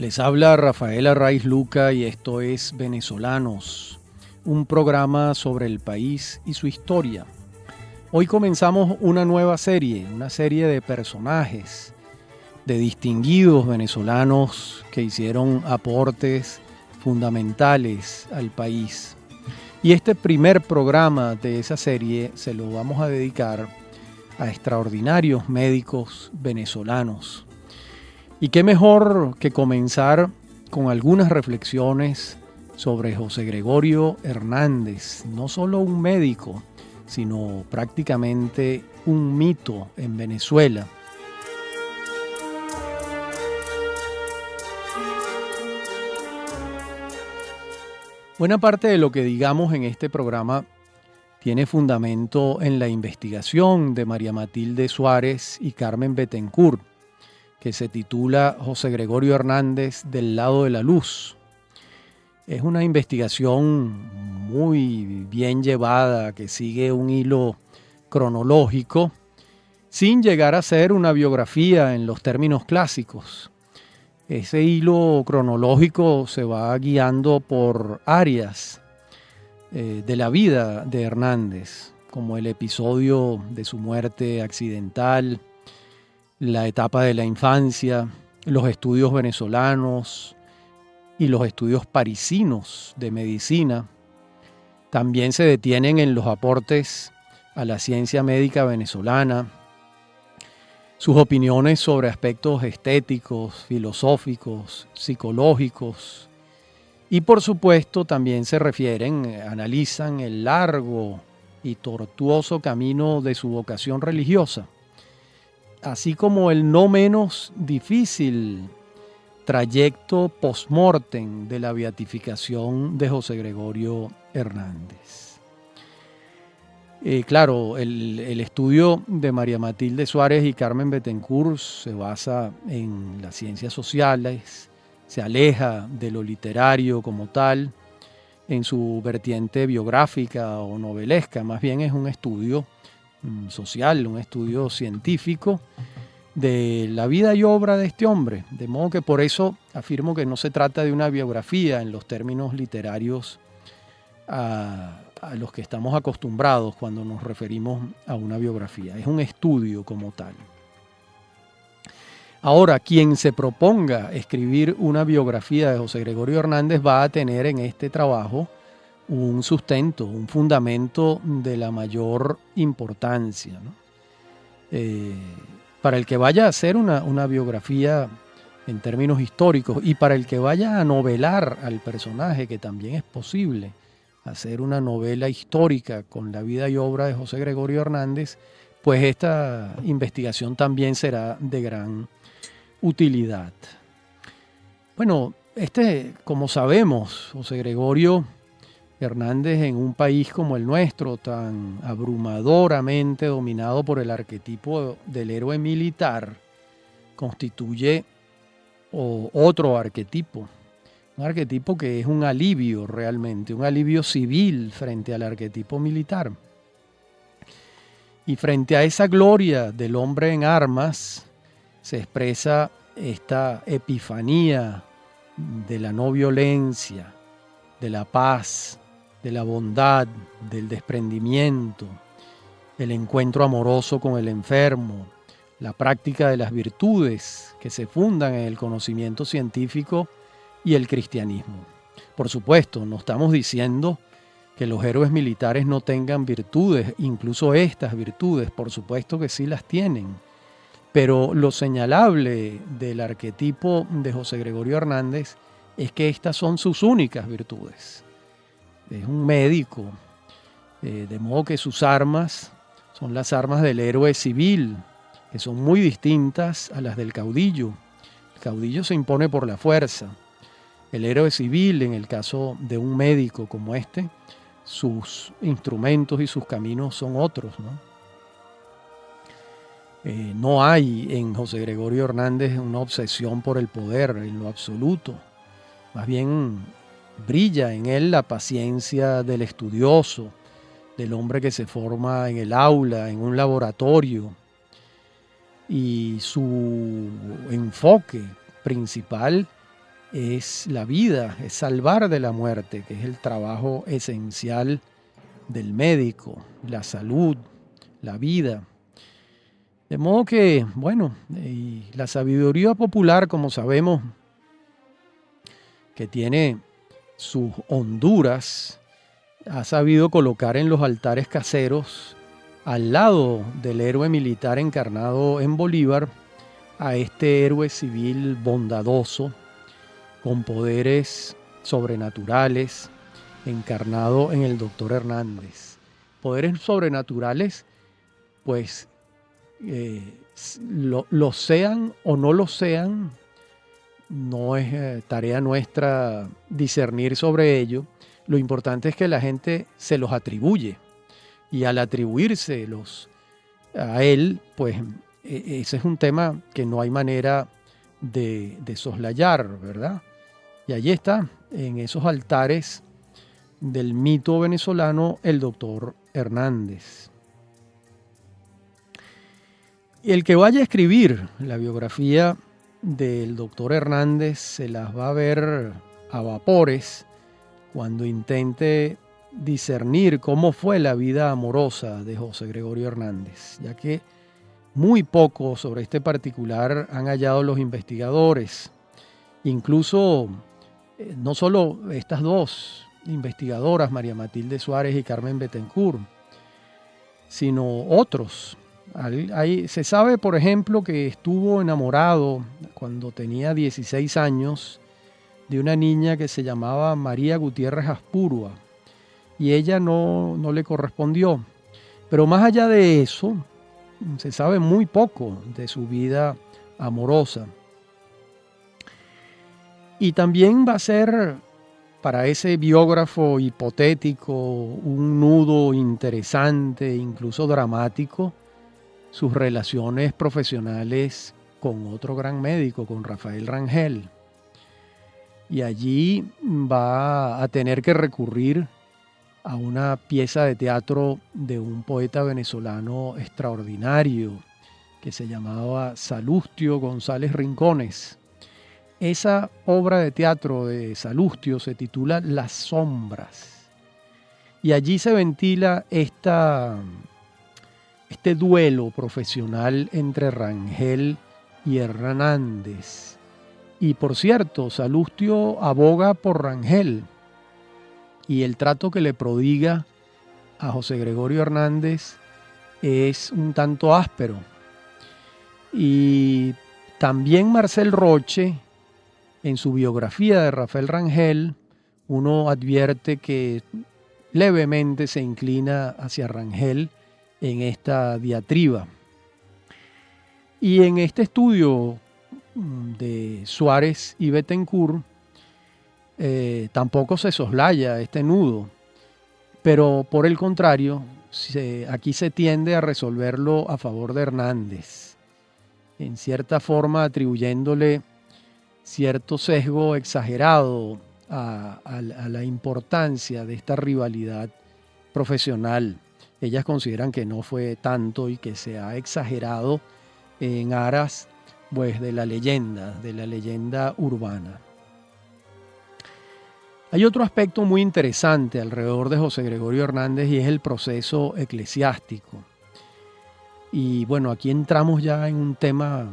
Les habla Rafael Arraiz Luca y esto es Venezolanos, un programa sobre el país y su historia. Hoy comenzamos una nueva serie, una serie de personajes, de distinguidos venezolanos que hicieron aportes fundamentales al país. Y este primer programa de esa serie se lo vamos a dedicar a extraordinarios médicos venezolanos. Y qué mejor que comenzar con algunas reflexiones sobre José Gregorio Hernández, no solo un médico, sino prácticamente un mito en Venezuela. Buena parte de lo que digamos en este programa tiene fundamento en la investigación de María Matilde Suárez y Carmen Bettencourt, que se titula José Gregorio Hernández del lado de la luz. Es una investigación muy bien llevada que sigue un hilo cronológico sin llegar a ser una biografía en los términos clásicos. Ese hilo cronológico se va guiando por áreas de la vida de Hernández, como el episodio de su muerte accidental, la etapa de la infancia, los estudios venezolanos y los estudios parisinos de medicina. También se detienen en los aportes a la ciencia médica venezolana, sus opiniones sobre aspectos estéticos, filosóficos, psicológicos y por supuesto también analizan el largo y tortuoso camino de su vocación religiosa, así como el no menos difícil trayecto post-mortem de la beatificación de José Gregorio Hernández. Claro, el estudio de María Matilde Suárez y Carmen Bettencourt se basa en las ciencias sociales, se aleja de lo literario como tal, en su vertiente biográfica o novelesca, más bien es un estudio social, un estudio científico de la vida y obra de este hombre, de modo que por eso afirmo que no se trata de una biografía en los términos literarios a los que estamos acostumbrados cuando nos referimos a una biografía, es un estudio como tal. Ahora, quien se proponga escribir una biografía de José Gregorio Hernández va a tener en este trabajo un sustento, un fundamento de la mayor importancia, ¿no? Para el que vaya a hacer una biografía en términos históricos y para el que vaya a novelar al personaje, que también es posible hacer una novela histórica con la vida y obra de José Gregorio Hernández, pues esta investigación también será de gran utilidad. Bueno, como sabemos, José Gregorio Hernández, en un país como el nuestro, tan abrumadoramente dominado por el arquetipo del héroe militar, constituye otro arquetipo, un arquetipo que es un alivio realmente, un alivio civil frente al arquetipo militar. Y frente a esa gloria del hombre en armas, se expresa esta epifanía de la no violencia, de la paz, de la bondad, del desprendimiento, el encuentro amoroso con el enfermo, la práctica de las virtudes que se fundan en el conocimiento científico y el cristianismo. Por supuesto, no estamos diciendo que los héroes militares no tengan virtudes, incluso estas virtudes, por supuesto que sí las tienen, pero lo señalable del arquetipo de José Gregorio Hernández es que estas son sus únicas virtudes. Es un médico, de modo que sus armas son las armas del héroe civil, que son muy distintas a las del caudillo. El caudillo se impone por la fuerza. El héroe civil, en el caso de un médico como sus instrumentos y sus caminos son otros, ¿no? No hay en José Gregorio Hernández una obsesión por el poder en lo absoluto. Más bien brilla en él la paciencia del estudioso, del hombre que se forma en el aula, en un laboratorio, y su enfoque principal es la vida, es salvar de la muerte, que es el trabajo esencial del médico, la salud, la vida. De modo que, bueno, y la sabiduría popular, como sabemos, que tiene sus honduras, ha sabido colocar en los altares caseros, al lado del héroe militar encarnado en Bolívar, a este héroe civil bondadoso, con poderes sobrenaturales, encarnado en el doctor Hernández. Poderes sobrenaturales, pues lo sean o no lo sean, no es tarea nuestra discernir sobre ello. Lo importante es que la gente se los atribuye, y al atribuírselos a él, pues ese es un tema que no hay manera de soslayar, ¿verdad? Y allí está, en esos altares del mito venezolano, el doctor Hernández. El que vaya a escribir la biografía del doctor Hernández se las va a ver a vapores cuando intente discernir cómo fue la vida amorosa de José Gregorio Hernández, ya que muy poco sobre este particular han hallado los investigadores. Incluso no solo estas dos investigadoras, María Matilde Suárez y Carmen Bettencourt, sino otros. Se sabe, por ejemplo, que estuvo enamorado cuando tenía 16 años de una niña que se llamaba María Gutiérrez Aspurua, y ella no le correspondió. Pero más allá de eso, se sabe muy poco de su vida amorosa. Y también va a ser para ese biógrafo hipotético un nudo interesante, incluso dramático, sus relaciones profesionales con otro gran médico, con Rafael Rangel. Y allí va a tener que recurrir a una pieza de teatro de un poeta venezolano extraordinario que se llamaba Salustio González Rincones. Esa obra de teatro de Salustio se titula Las Sombras, y allí se ventila este duelo profesional entre Rangel y Hernández. Y por cierto, Salustio aboga por Rangel, y el trato que le prodiga a José Gregorio Hernández es un tanto áspero. Y también Marcel Roche, en su biografía de Rafael Rangel, uno advierte que levemente se inclina hacia Rangel en esta diatriba. Y en este estudio de Suárez y Bettencourt tampoco se soslaya este nudo, pero por el contrario, aquí se tiende a resolverlo a favor de Hernández, en cierta forma atribuyéndole cierto sesgo exagerado a la importancia de esta rivalidad profesional. Ellas consideran que no fue tanto y que se ha exagerado en aras, pues, de la leyenda urbana. Hay otro aspecto muy interesante alrededor de José Gregorio Hernández, y es el proceso eclesiástico. Y bueno, aquí entramos ya en un tema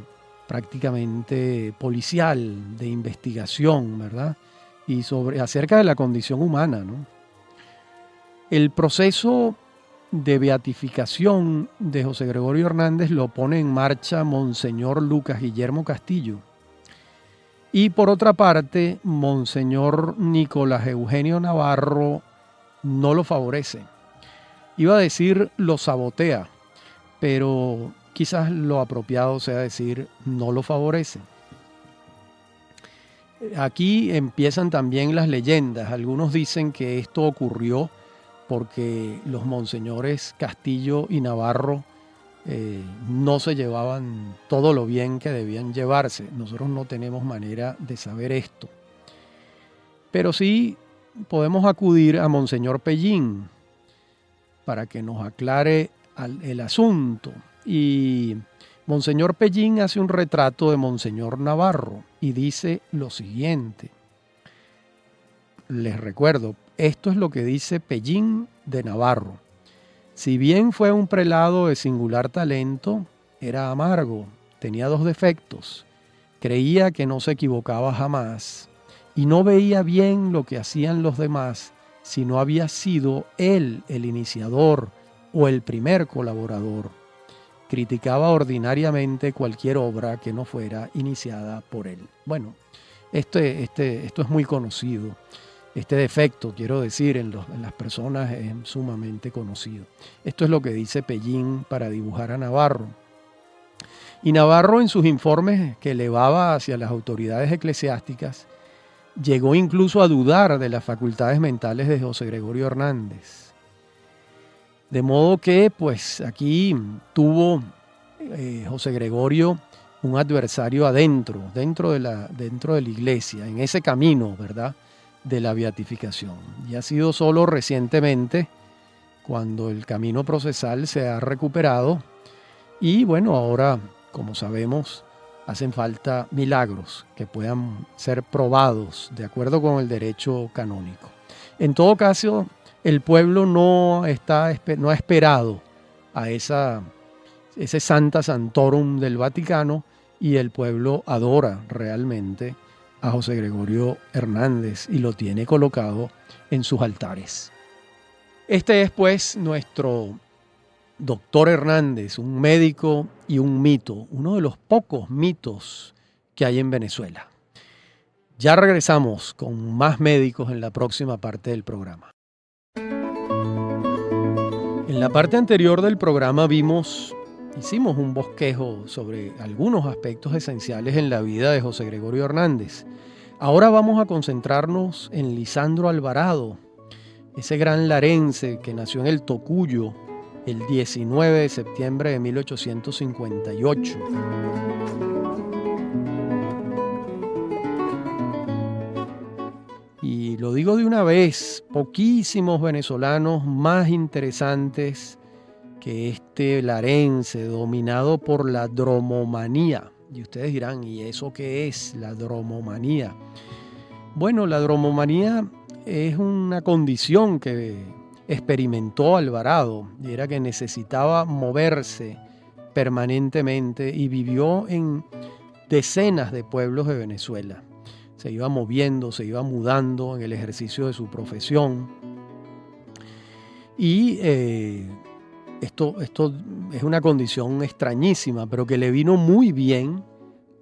prácticamente policial, de investigación, ¿verdad? Y acerca de la condición humana, ¿no? El proceso de beatificación de José Gregorio Hernández lo pone en marcha Monseñor Lucas Guillermo Castillo. Y por otra parte, Monseñor Nicolás Eugenio Navarro no lo favorece. Iba a decir lo sabotea, pero quizás lo apropiado sea decir no lo favorece. Aquí empiezan también las leyendas. Algunos dicen que esto ocurrió porque los monseñores Castillo y Navarro no se llevaban todo lo bien que debían llevarse. Nosotros no tenemos manera de saber esto. Pero sí podemos acudir a Monseñor Pellín para que nos aclare el asunto. Y Monseñor Pellín hace un retrato de Monseñor Navarro y dice lo siguiente. Les recuerdo, esto es lo que dice Pellín de Navarro. Si bien fue un prelado de singular talento, era amargo, tenía 2 defectos. Creía que no se equivocaba jamás y no veía bien lo que hacían los demás si no había sido él el iniciador o el primer colaborador. Criticaba ordinariamente cualquier obra que no fuera iniciada por él. Bueno, esto es muy conocido. Este defecto, quiero decir, en las personas es sumamente conocido. Esto es lo que dice Pellín para dibujar a Navarro. Y Navarro, en sus informes que elevaba hacia las autoridades eclesiásticas, llegó incluso a dudar de las facultades mentales de José Gregorio Hernández. De modo que, pues, aquí tuvo José Gregorio un adversario dentro de la iglesia, en ese camino, ¿verdad?, de la beatificación. Y ha sido solo recientemente, cuando el camino procesal se ha recuperado, y bueno, ahora, como sabemos, hacen falta milagros que puedan ser probados de acuerdo con el derecho canónico. En todo caso, el pueblo no ha esperado a ese Santa Santorum del Vaticano, y el pueblo adora realmente a José Gregorio Hernández y lo tiene colocado en sus altares. Este es pues nuestro doctor Hernández, un médico y un mito, uno de los pocos mitos que hay en Venezuela. Ya regresamos con más médicos en la próxima parte del programa. En la parte anterior del programa hicimos un bosquejo sobre algunos aspectos esenciales en la vida de José Gregorio Hernández. Ahora vamos a concentrarnos en Lisandro Alvarado, ese gran larense que nació en el Tocuyo el 19 de septiembre de 1858. Y lo digo de una vez, poquísimos venezolanos más interesantes que este larense dominado por la dromomanía. Y ustedes dirán, ¿y eso qué es la dromomanía? Bueno, la dromomanía es una condición que experimentó Alvarado, y era que necesitaba moverse permanentemente y vivió en decenas de pueblos de Venezuela. Se iba moviendo, se iba mudando en el ejercicio de su profesión. Y esto es una condición extrañísima, pero que le vino muy bien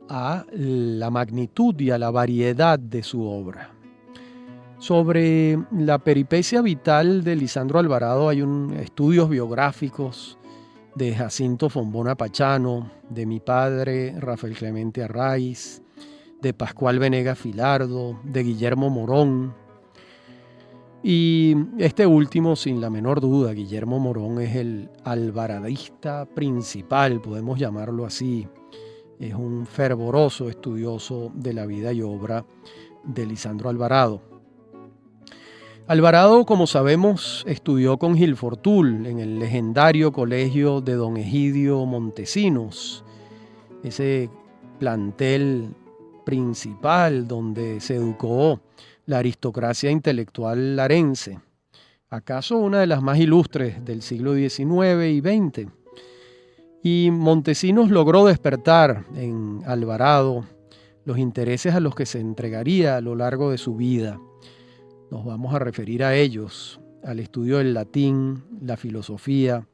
a la magnitud y a la variedad de su obra. Sobre la peripecia vital de Lisandro Alvarado hay estudios biográficos de Jacinto Fombona Pachano, de mi padre Rafael Clemente Arraiz, de Pascual Venegas Filardo, de Guillermo Morón. Y este último, sin la menor duda, Guillermo Morón es el alvaradista principal, podemos llamarlo así. Es un fervoroso estudioso de la vida y obra de Lisandro Alvarado. Alvarado, como sabemos, estudió con Gil Fortul en el legendario colegio de don Egidio Montesinos, ese plantel principal donde se educó la aristocracia intelectual larense, acaso una de las más ilustres del siglo XIX y XX. Y Montesinos logró despertar en Alvarado los intereses a los que se entregaría a lo largo de su vida. Nos vamos a referir a ellos, al estudio del latín, la filosofía,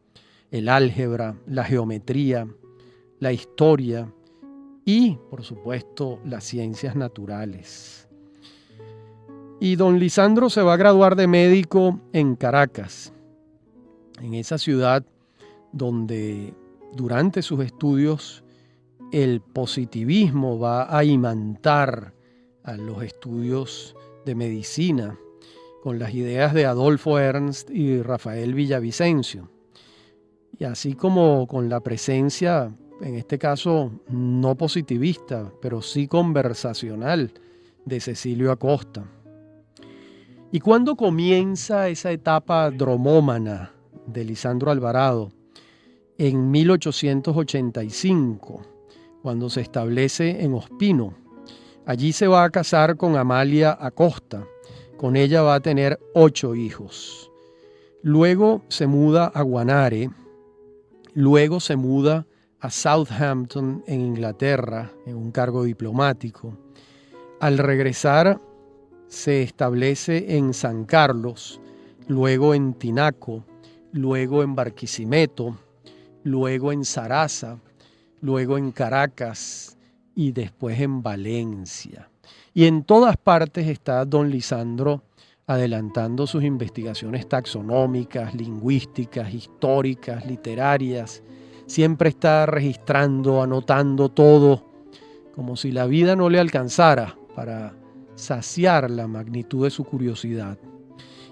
el álgebra, la geometría, la historia y, por supuesto, las ciencias naturales. Y don Lisandro se va a graduar de médico en Caracas, en esa ciudad donde durante sus estudios el positivismo va a imantar a los estudios de medicina con las ideas de Adolfo Ernst y Rafael Villavicencio. Y así como con la presencia, en este caso no positivista, pero sí conversacional, de Cecilio Acosta. ¿Y cuándo comienza esa etapa dromómana de Lisandro Alvarado? en 1885, cuando se establece en Ospino. Allí se va a casar con Amalia Acosta. Con ella va a tener 8 hijos. Luego se muda a Guanare. Luego se muda a Southampton, en Inglaterra, en un cargo diplomático. Al regresar, se establece en San Carlos, luego en Tinaco, luego en Barquisimeto, luego en Zaraza, luego en Caracas y después en Valencia. Y en todas partes está don Lisandro adelantando sus investigaciones taxonómicas, lingüísticas, históricas, literarias. Siempre está registrando, anotando todo, como si la vida no le alcanzara para saciar la magnitud de su curiosidad.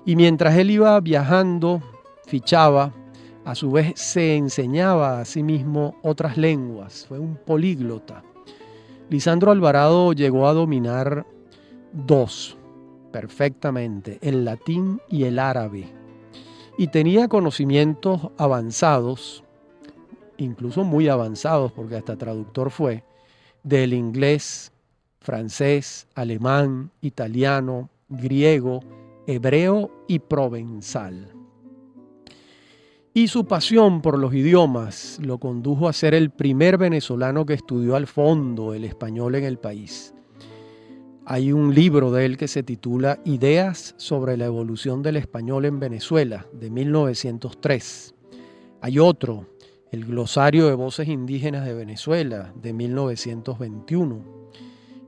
Y mientras él iba viajando, fichaba, a su vez se enseñaba a sí mismo otras lenguas. Fue un políglota. Lisandro Alvarado llegó a dominar 2 perfectamente, el latín y el árabe. Y tenía conocimientos avanzados, incluso muy avanzados, porque hasta traductor fue, del inglés, francés, alemán, italiano, griego, hebreo y provenzal. Y su pasión por los idiomas lo condujo a ser el primer venezolano que estudió al fondo el español en el país. Hay un libro de él que se titula Ideas sobre la evolución del español en Venezuela, de 1903. Hay otro, el Glosario de Voces Indígenas de Venezuela, de 1921.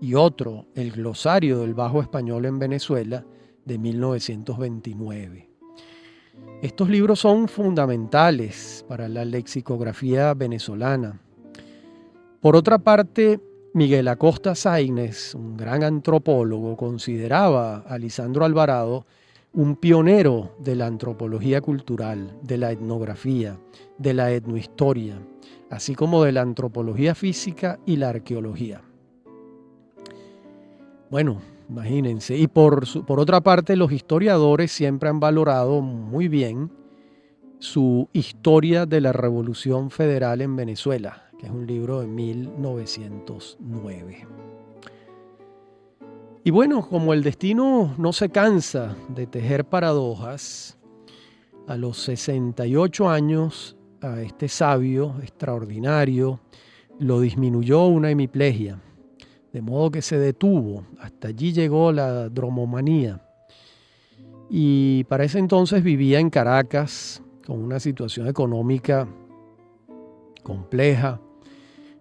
Y otro, el Glosario del Bajo Español en Venezuela, de 1929. Estos libros son fundamentales para la lexicografía venezolana. Por otra parte, Miguel Acosta Sáenz, un gran antropólogo, consideraba a Lisandro Alvarado un pionero de la antropología cultural, de la etnografía, de la etnohistoria, así como de la antropología física y la arqueología. Bueno, imagínense. Y por otra parte, los historiadores siempre han valorado muy bien su Historia de la Revolución Federal en Venezuela, que es un libro de 1909. Y bueno, como el destino no se cansa de tejer paradojas, a los 68 años a este sabio extraordinario lo disminuyó una hemiplegia, de modo que se detuvo. Hasta allí llegó la dromomanía. Y para ese entonces vivía en Caracas, con una situación económica compleja,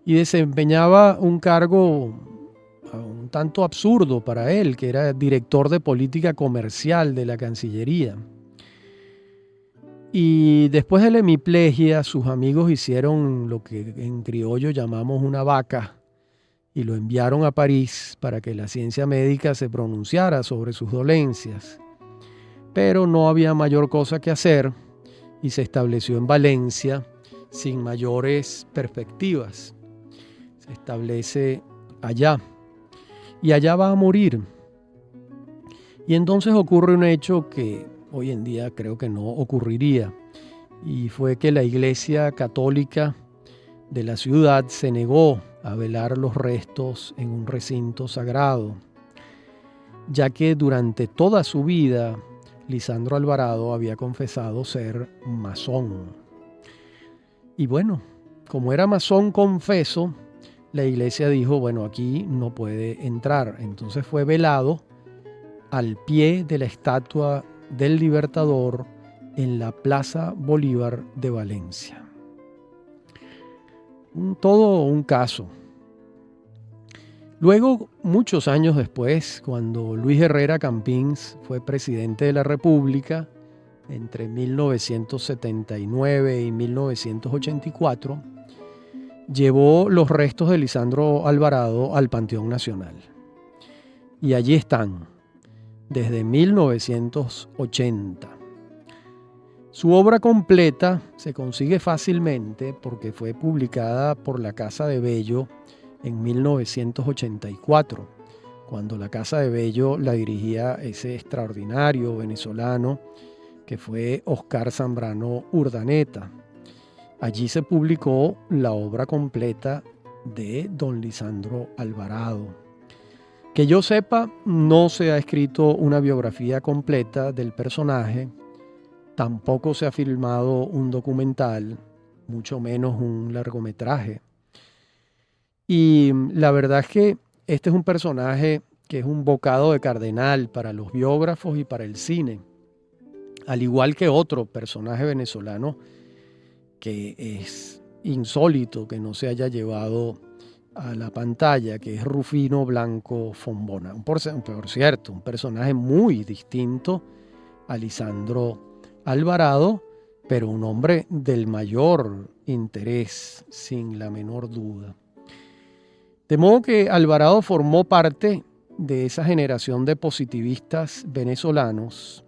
y desempeñaba un cargo un tanto absurdo para él, que era director de política comercial de la Cancillería. Y después de la hemiplegia, sus amigos hicieron lo que en criollo llamamos una vaca y lo enviaron a París para que la ciencia médica se pronunciara sobre sus dolencias. Pero no había mayor cosa que hacer y se estableció en Valencia sin mayores perspectivas. Se establece allá y allá va a morir. Y entonces ocurre un hecho que hoy en día creo que no ocurriría, y fue que la Iglesia Católica de la ciudad se negó a velar los restos en un recinto sagrado, ya que durante toda su vida Lisandro Alvarado había confesado ser masón. Y bueno, como era masón confeso, la iglesia dijo, bueno, aquí no puede entrar. Entonces fue velado al pie de la estatua del Libertador en la Plaza Bolívar de Valencia. Todo un caso. Luego, muchos años después, cuando Luis Herrera Campins fue presidente de la República, entre 1979 y 1984, llevó los restos de Lisandro Alvarado al Panteón Nacional. Y allí están, desde 1980. Su obra completa se consigue fácilmente porque fue publicada por la Casa de Bello en 1984, cuando la Casa de Bello la dirigía ese extraordinario venezolano que fue Oscar Zambrano Urdaneta. Allí se publicó la obra completa de don Lisandro Alvarado. Que yo sepa, no se ha escrito una biografía completa del personaje, tampoco se ha filmado un documental, mucho menos un largometraje. Y la verdad es que este es un personaje que es un bocado de cardenal para los biógrafos y para el cine, al igual que otro personaje venezolano que es insólito que no se haya llevado a la pantalla, que es Rufino Blanco Fombona. Por cierto, un personaje muy distinto a Lisandro Alvarado, pero un hombre del mayor interés, sin la menor duda. De modo que Alvarado formó parte de esa generación de positivistas venezolanos,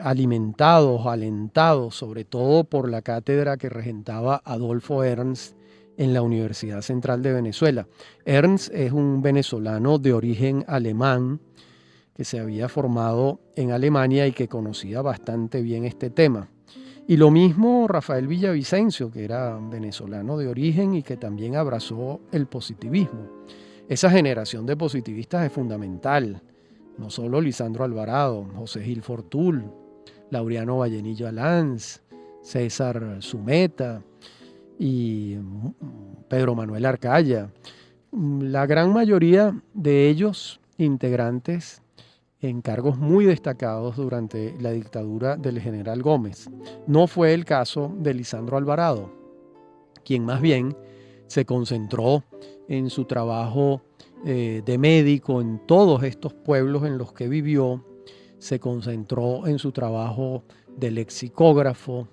alimentados, alentados, sobre todo por la cátedra que regentaba Adolfo Ernst en la Universidad Central de Venezuela. Ernst es un venezolano de origen alemán que se había formado en Alemania y que conocía bastante bien este tema. Y lo mismo Rafael Villavicencio, que era venezolano de origen y que también abrazó el positivismo. Esa generación de positivistas es fundamental. No solo Lisandro Alvarado, José Gil Fortul, Laureano Vallenillo Alanz, César Sumeta y Pedro Manuel Arcaya. La gran mayoría de ellos integrantes en cargos muy destacados durante la dictadura del general Gómez. No fue el caso de Lisandro Alvarado, quien más bien se concentró en su trabajo de médico en todos estos pueblos en los que vivió, se concentró en su trabajo de lexicógrafo,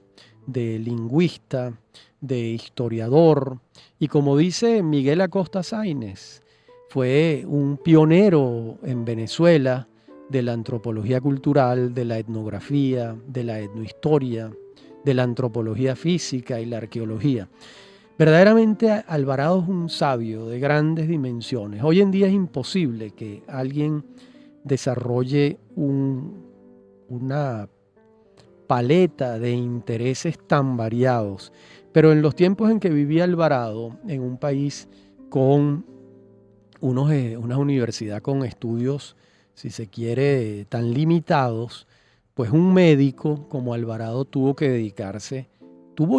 de lingüista, de historiador, y como dice Miguel Acosta Sáenz, fue un pionero en Venezuela de la antropología cultural, de la etnografía, de la etnohistoria, de la antropología física y la arqueología. Verdaderamente Alvarado es un sabio de grandes dimensiones. Hoy en día es imposible que alguien desarrolle una paleta de intereses tan variados. Pero en los tiempos en que vivía Alvarado, en un país con una universidad con estudios, si se quiere, tan limitados, pues un médico como Alvarado tuvo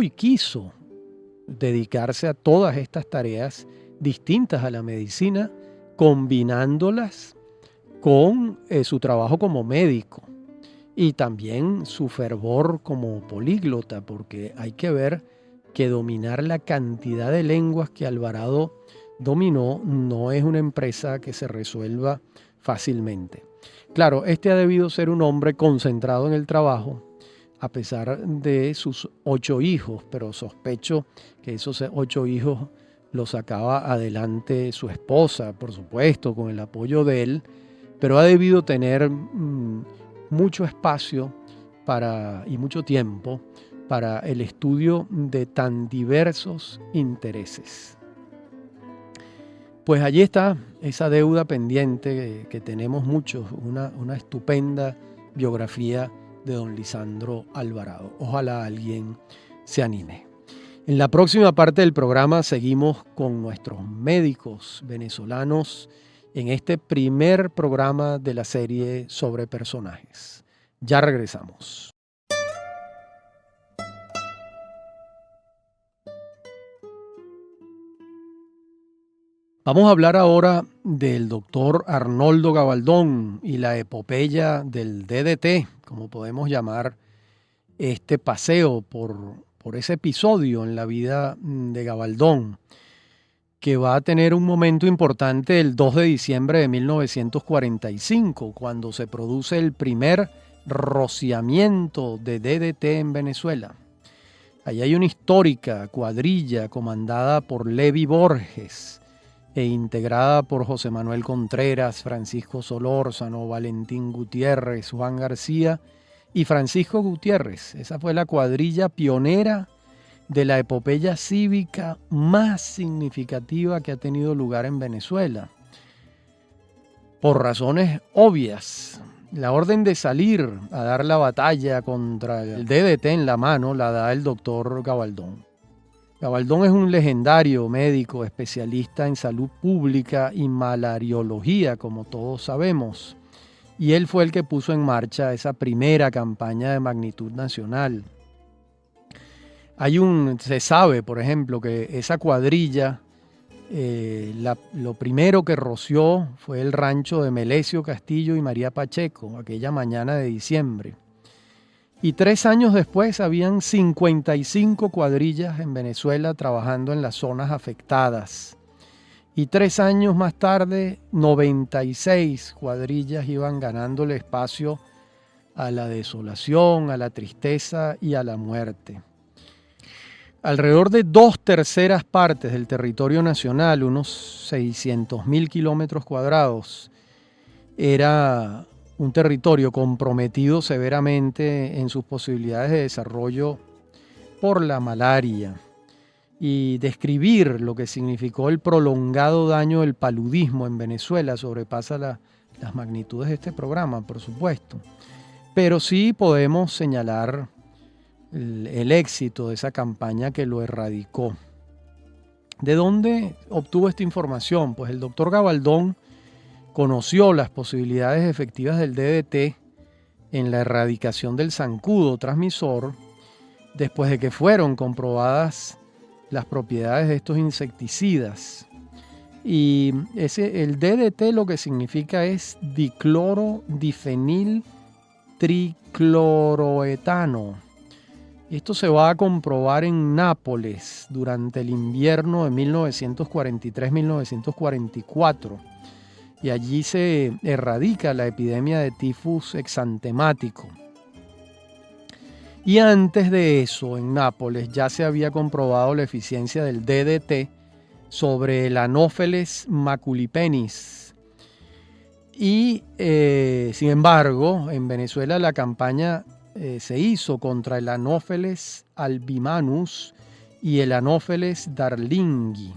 y quiso dedicarse a todas estas tareas distintas a la medicina, combinándolas con su trabajo como médico y también su fervor como políglota, porque hay que ver que dominar la cantidad de lenguas que Alvarado dominó no es una empresa que se resuelva fácilmente. Claro, este ha debido ser un hombre concentrado en el trabajo, a pesar de sus 8 hijos, pero sospecho que esos 8 hijos los sacaba adelante su esposa, por supuesto, con el apoyo de él, pero ha debido tener mucho espacio y mucho tiempo para el estudio de tan diversos intereses. Pues allí está esa deuda pendiente que tenemos muchos, una estupenda biografía de don Lisandro Alvarado. Ojalá alguien se anime. En la próxima parte del programa seguimos con nuestros médicos venezolanos en este primer programa de la serie sobre personajes. Ya regresamos. Vamos a hablar ahora del doctor Arnoldo Gabaldón y la epopeya del DDT, como podemos llamar este paseo por ese episodio en la vida de Gabaldón, que va a tener un momento importante el 2 de diciembre de 1945, cuando se produce el primer rociamiento de DDT en Venezuela. Allí hay una histórica cuadrilla comandada por Levi Borges e integrada por José Manuel Contreras, Francisco Solórzano, Valentín Gutiérrez, Juan García y Francisco Gutiérrez. Esa fue la cuadrilla pionera de la epopeya cívica más significativa que ha tenido lugar en Venezuela. Por razones obvias, La orden de salir a dar la batalla contra el DDT en la mano la da el doctor Gabaldón. Gabaldón es un legendario médico especialista en salud pública y malariología, como todos sabemos. Y él fue el que puso en marcha esa primera campaña de magnitud nacional. Se sabe, por ejemplo, que esa cuadrilla, lo primero que roció fue el rancho de Melesio Castillo y María Pacheco, aquella mañana de diciembre. Y 3 años después habían 55 cuadrillas en Venezuela trabajando en las zonas afectadas. Y 3 años más tarde, 96 cuadrillas iban ganándole espacio a la desolación, a la tristeza y a la muerte. Alrededor de 2/3 partes del territorio nacional, unos 600.000 kilómetros cuadrados, era un territorio comprometido severamente en sus posibilidades de desarrollo por la malaria. Y describir lo que significó el prolongado daño del paludismo en Venezuela sobrepasa las magnitudes de este programa, por supuesto. Pero sí podemos señalar el éxito de esa campaña que lo erradicó. ¿De dónde obtuvo esta información? Pues el doctor Gabaldón conoció las posibilidades efectivas del DDT en la erradicación del zancudo transmisor después de que fueron comprobadas las propiedades de estos insecticidas. Y el DDT lo que significa es diclorodifenil tricloroetano. Esto se va a comprobar en Nápoles durante el invierno de 1943-1944. Y allí se erradica la epidemia de tifus exantemático. Y antes de eso, en Nápoles ya se había comprobado la eficiencia del DDT sobre el Anopheles maculipennis. Y sin embargo, en Venezuela la campaña se hizo contra el Anopheles albimanus y el Anopheles darlingi.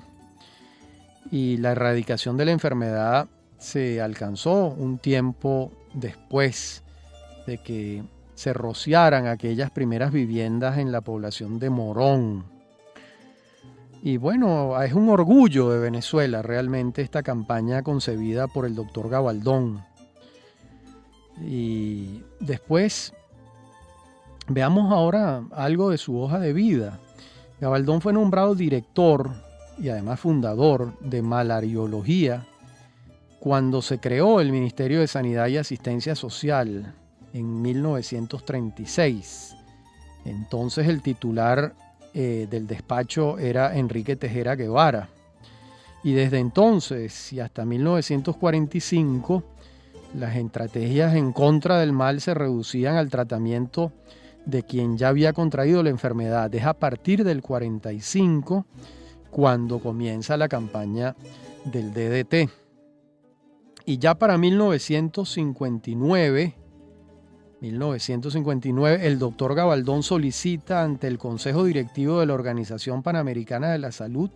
Y la erradicación de la enfermedad se alcanzó un tiempo después de que se rociaran aquellas primeras viviendas en la población de Morón. Y bueno, es un orgullo de Venezuela realmente esta campaña concebida por el doctor Gabaldón. Y después veamos ahora algo de su hoja de vida. Gabaldón fue nombrado director y además fundador de malariología cuando se creó el Ministerio de Sanidad y Asistencia Social en 1936. Entonces el titular del despacho era Enrique Tejera Guevara. Y desde entonces y hasta 1945, las estrategias en contra del mal se reducían al tratamiento de quien ya había contraído la enfermedad. Es a partir del 45 cuando comienza la campaña del DDT. Y ya para 1959, el doctor Gabaldón solicita ante el Consejo Directivo de la Organización Panamericana de la Salud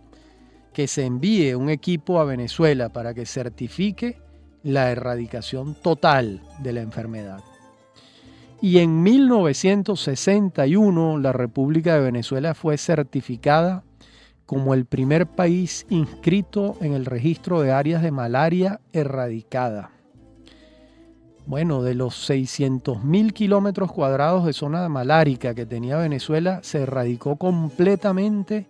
que se envíe un equipo a Venezuela para que certifique la erradicación total de la enfermedad. Y en 1961 la República de Venezuela fue certificada como el primer país inscrito en el registro de áreas de malaria erradicada. Bueno, de los 600.000 kilómetros cuadrados de zona malárica que tenía Venezuela, se erradicó completamente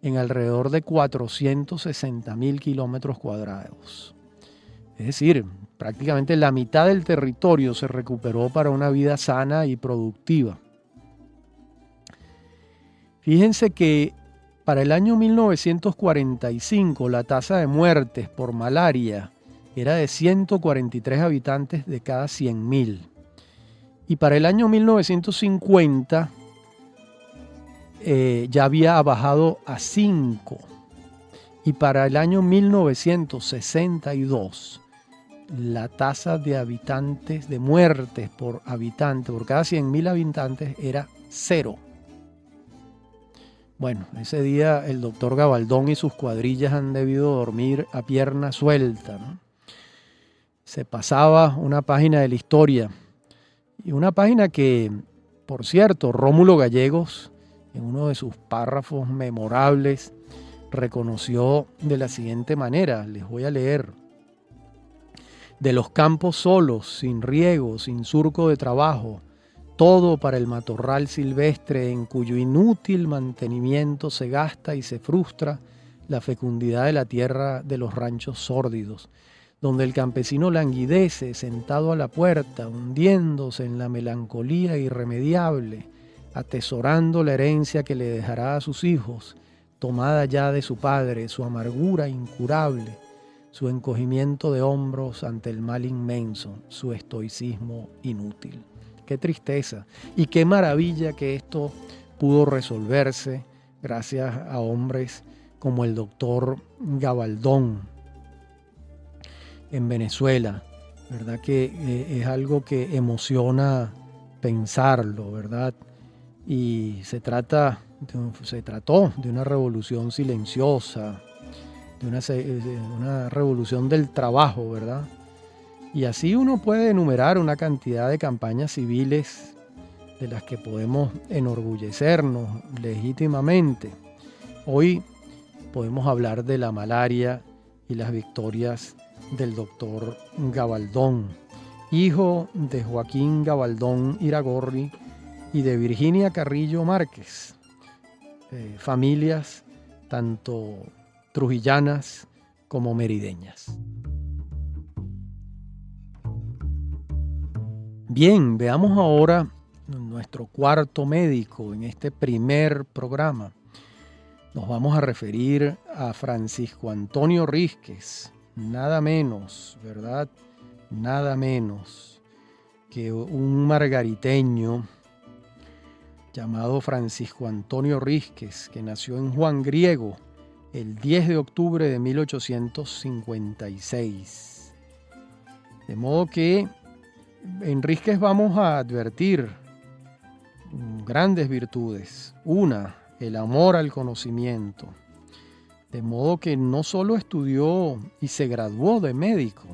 en alrededor de 460.000 kilómetros cuadrados. Es decir, prácticamente la mitad del territorio se recuperó para una vida sana y productiva. Fíjense que para el año 1945 la tasa de muertes por malaria era de 143 habitantes de cada 100.000. Y para el año 1950 ya había bajado a 5. Y para el año 1962 la tasa de habitantes, de muertes por habitante, por cada 100.000 habitantes era 0. Bueno, ese día el doctor Gabaldón y sus cuadrillas han debido dormir a pierna suelta, ¿no? se pasaba una página de la historia, y una página que, por cierto, Rómulo Gallegos, en uno de sus párrafos memorables, reconoció de la siguiente manera, les voy a leer: de los campos solos, sin riego, sin surco de trabajo, todo para el matorral silvestre en cuyo inútil mantenimiento se gasta y se frustra la fecundidad de la tierra de los ranchos sórdidos, donde el campesino languidece sentado a la puerta, hundiéndose en la melancolía irremediable, atesorando la herencia que le dejará a sus hijos, tomada ya de su padre, su amargura incurable, su encogimiento de hombros ante el mal inmenso, su estoicismo inútil. Qué tristeza y qué maravilla que esto pudo resolverse gracias a hombres como el doctor Gabaldón en Venezuela, ¿verdad? Que es algo que emociona pensarlo, ¿verdad? Y se trató de una revolución silenciosa, de una revolución del trabajo, ¿verdad? Y así uno puede enumerar una cantidad de campañas civiles de las que podemos enorgullecernos legítimamente. Hoy podemos hablar de la malaria y las victorias del doctor Gabaldón, hijo de Joaquín Gabaldón Iragorri y de Virginia Carrillo Márquez, familias tanto trujillanas como merideñas. Bien, veamos ahora nuestro cuarto médico en este primer programa. Nos vamos a referir a Francisco Antonio Rísquez, nada menos, ¿verdad? Nada menos que un margariteño llamado Francisco Antonio Rísquez, que nació en Juan Griego el 10 de octubre de 1856. De modo que en Rísquez vamos a advertir grandes virtudes. Una, el amor al conocimiento. De modo que no solo estudió y se graduó de médico,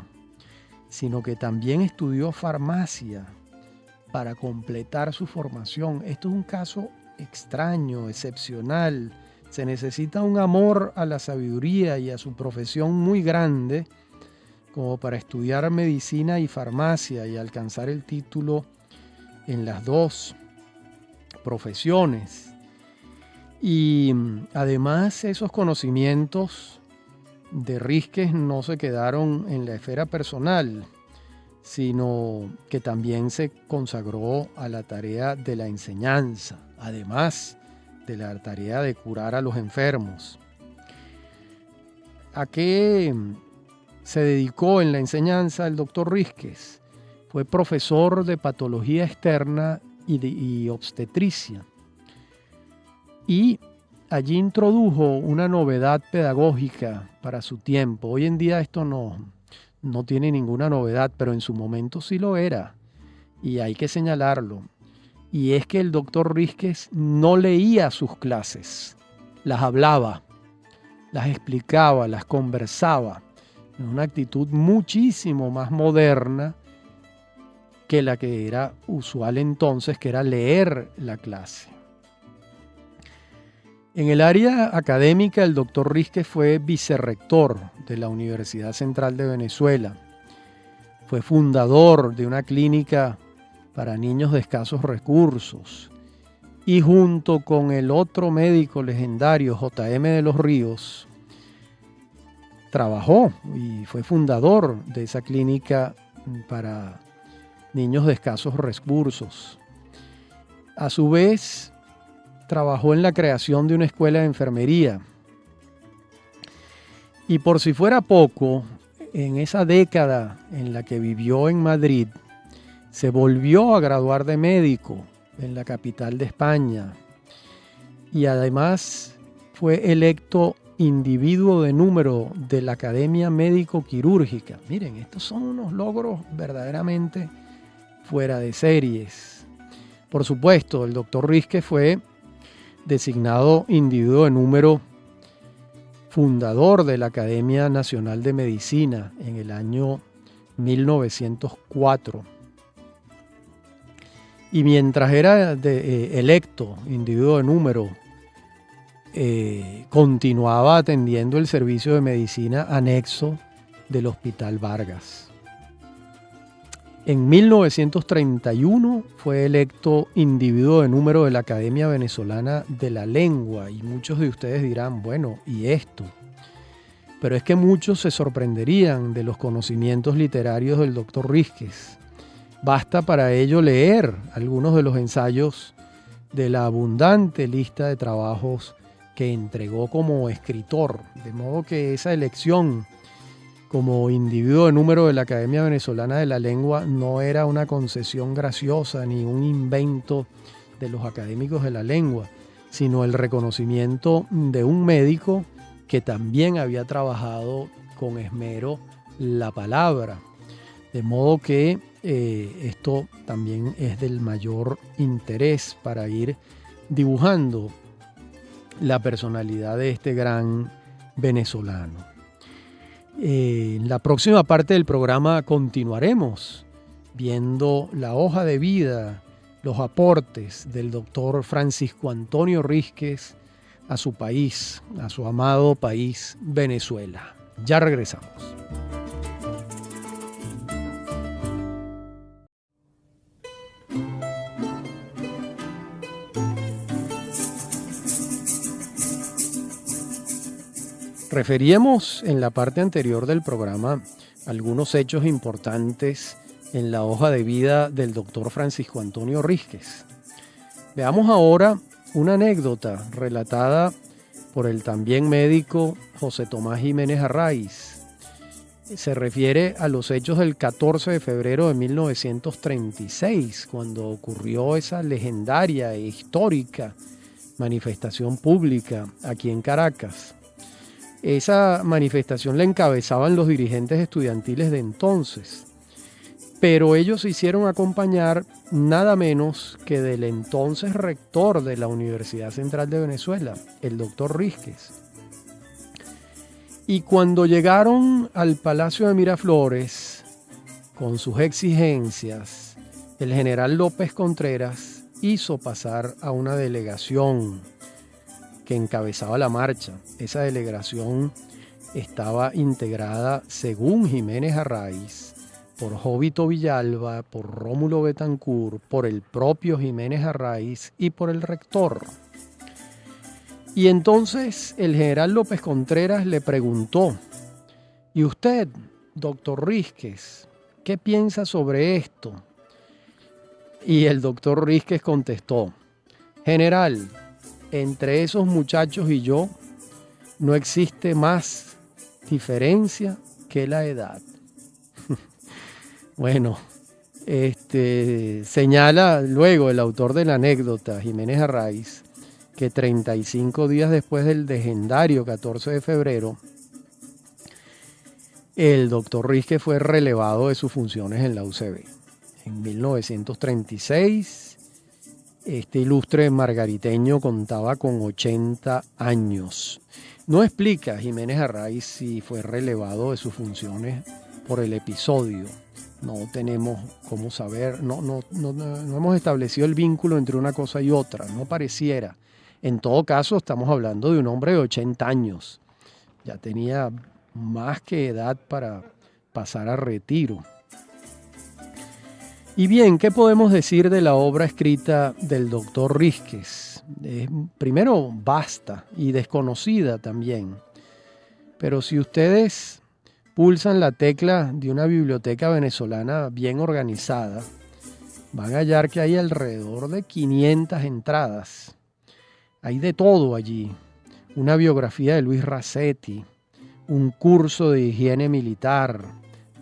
sino que también estudió farmacia para completar su formación. Esto es un caso extraño, excepcional. Se necesita un amor a la sabiduría y a su profesión muy grande como para estudiar medicina y farmacia y alcanzar el título en las dos profesiones. Y además esos conocimientos de Rísquez no se quedaron en la esfera personal, sino que también se consagró a la tarea de la enseñanza, además de la tarea de curar a los enfermos. ¿A qué se dedicó en la enseñanza el doctor Rísquez? Fue profesor de patología externa y obstetricia. Y allí introdujo una novedad pedagógica para su tiempo. Hoy en día esto no tiene ninguna novedad, pero en su momento sí lo era. Y hay que señalarlo. Y es que el doctor Rísquez no leía sus clases, las hablaba, las explicaba, las conversaba, en una actitud muchísimo más moderna que la que era usual entonces, que era leer la clase. En el área académica, el doctor Rísquez fue vicerrector de la Universidad Central de Venezuela. Fue fundador de una clínica para niños de escasos recursos. Y junto con el otro médico legendario, J.M. de los Ríos, trabajó y fue fundador de esa clínica para niños de escasos recursos. A su vez, trabajó en la creación de una escuela de enfermería. Y por si fuera poco, en esa década en la que vivió en Madrid, se volvió a graduar de médico en la capital de España. Y además fue electo individuo de número de la Academia Médico-Quirúrgica. Miren, estos son unos logros verdaderamente fuera de series. Por supuesto, el doctor Rísquez fue designado individuo de número fundador de la Academia Nacional de Medicina en el año 1904. Y mientras era electo individuo de número, continuaba atendiendo el servicio de medicina anexo del Hospital Vargas. En 1931 fue electo individuo de número de la Academia Venezolana de la Lengua, y muchos de ustedes dirán, bueno, ¿y esto? Pero es que muchos se sorprenderían de los conocimientos literarios del doctor Rísquez. Basta para ello leer algunos de los ensayos de la abundante lista de trabajos que entregó como escritor, de modo que esa elección como individuo de número de la Academia Venezolana de la Lengua no era una concesión graciosa ni un invento de los académicos de la lengua, sino el reconocimiento de un médico que también había trabajado con esmero la palabra. De modo que esto también es del mayor interés para ir dibujando la personalidad de este gran venezolano. En la próxima parte del programa continuaremos viendo la hoja de vida, los aportes del doctor Francisco Antonio Rísquez a su país, a su amado país Venezuela. Ya regresamos. Referíamos en la parte anterior del programa algunos hechos importantes en la hoja de vida del doctor Francisco Antonio Rísquez. Veamos ahora una anécdota relatada por el también médico José Tomás Jiménez Arraiz. Se refiere a los hechos del 14 de febrero de 1936, cuando ocurrió esa legendaria e histórica manifestación pública aquí en Caracas. Esa manifestación la encabezaban los dirigentes estudiantiles de entonces, pero ellos se hicieron acompañar nada menos que del entonces rector de la Universidad Central de Venezuela, el doctor Rísquez. Y cuando llegaron al Palacio de Miraflores con sus exigencias, el general López Contreras hizo pasar a una delegación que encabezaba la marcha. Esa delegación estaba integrada, según Jiménez Arraiz, por Jovito Villalba, por Rómulo Betancourt, por el propio Jiménez Arraiz y por el rector. Y entonces el general López Contreras le preguntó: ¿y usted, doctor Rísquez, qué piensa sobre esto? Y el doctor Rísquez contestó: general, entre esos muchachos y yo no existe más diferencia que la edad. Bueno, señala luego el autor de la anécdota, Jiménez Arraiz, que 35 días después del legendario 14 de febrero, el doctor Rísquez fue relevado de sus funciones en la UCB. En 1936, este ilustre margariteño contaba con 80 años. No explica Jiménez Arraiz si fue relevado de sus funciones por el episodio. No tenemos cómo saber, no hemos establecido el vínculo entre una cosa y otra, no pareciera. En todo caso, estamos hablando de un hombre de 80 años. Ya tenía más que edad para pasar a retiro. Y bien, ¿qué podemos decir de la obra escrita del doctor Rísquez? Primero, vasta y desconocida también. Pero si ustedes pulsan la tecla de una biblioteca venezolana bien organizada, van a hallar que hay alrededor de 500 entradas. Hay de todo allí. Una biografía de Luis Racetti, un curso de higiene militar,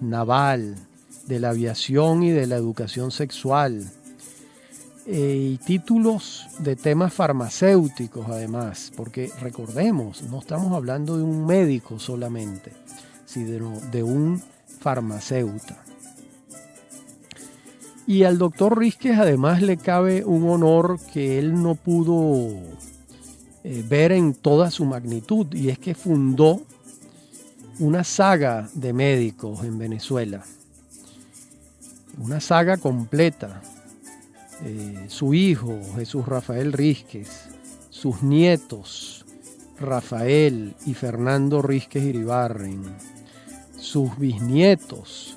naval, de la aviación y de la educación sexual, y títulos de temas farmacéuticos además, porque recordemos, no estamos hablando de un médico solamente, sino de un farmacéutico. Y al doctor Rísquez además le cabe un honor que él no pudo ver en toda su magnitud, y es que fundó una saga de médicos en Venezuela. una saga completa. Su hijo, Jesús Rafael Rísquez, sus nietos, Rafael y Fernando Rísquez Iribarren, sus bisnietos,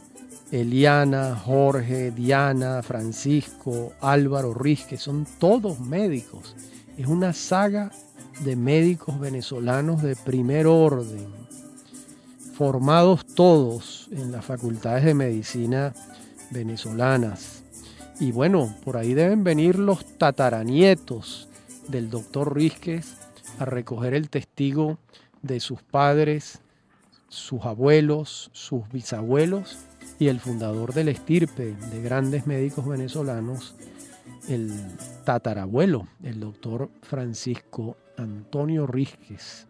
Eliana, Jorge, Diana, Francisco, Álvaro Rísquez, son todos médicos. Es una saga de médicos venezolanos de primer orden, formados todos en las facultades de medicina venezolanas. Y bueno, por ahí deben venir los tataranietos del doctor Rísquez a recoger el testigo de sus padres, sus abuelos, sus bisabuelos y el fundador de la estirpe de grandes médicos venezolanos, el tatarabuelo, el doctor Francisco Antonio Rísquez,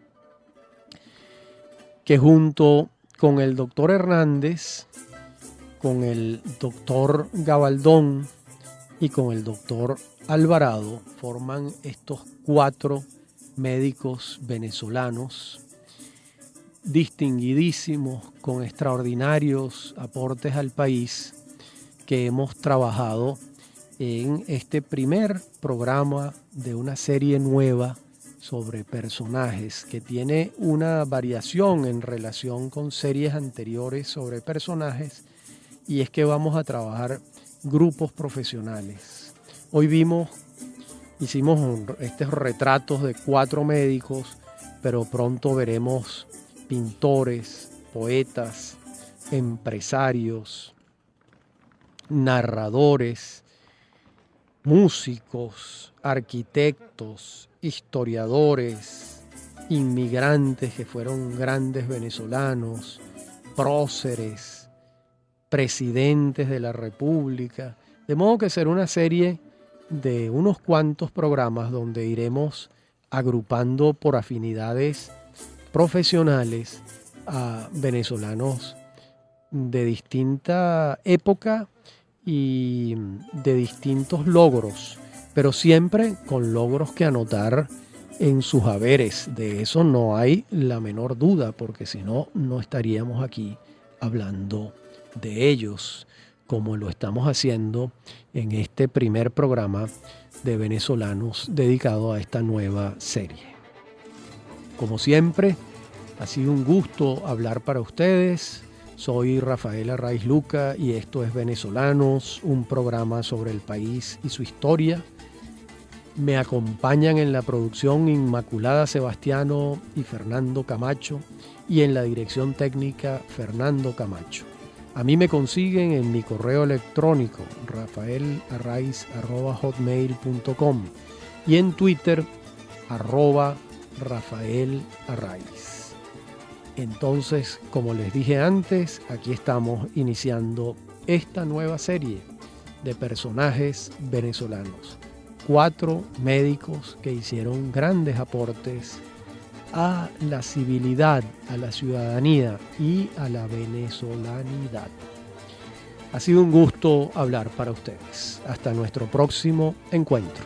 que junto con el doctor Hernández, con el doctor Gabaldón y con el doctor Alvarado forman estos 4 médicos venezolanos distinguidísimos, con extraordinarios aportes al país, que hemos trabajado en este primer programa de una serie nueva sobre personajes, que tiene una variación en relación con series anteriores sobre personajes, y es que vamos a trabajar grupos profesionales. Hoy hicimos estos retratos de 4 médicos, pero pronto veremos pintores, poetas, empresarios, narradores, músicos, arquitectos, historiadores, inmigrantes que fueron grandes venezolanos, próceres, presidentes de la República. De modo que será una serie de unos cuantos programas donde iremos agrupando por afinidades profesionales a venezolanos de distinta época y de distintos logros, pero siempre con logros que anotar en sus haberes. De eso no hay la menor duda, porque si no, no estaríamos aquí hablando de ellos, como lo estamos haciendo en este primer programa de venezolanos dedicado a esta nueva serie. Como siempre, ha sido un gusto hablar para ustedes. Soy Rafael Arraiz Luca y esto es Venezolanos, un programa sobre el país y su historia. Me acompañan en la producción Inmaculada Sebastiano y Fernando Camacho, y en la dirección técnica Fernando Camacho. A mí me consiguen en mi correo electrónico rafaelarraiz@hotmail.com y en Twitter @RafaelArraiz. Entonces, como les dije antes, aquí estamos iniciando esta nueva serie de personajes venezolanos. 4 médicos que hicieron grandes aportes a la civilidad, a la ciudadanía y a la venezolanidad. Ha sido un gusto hablar para ustedes. Hasta nuestro próximo encuentro.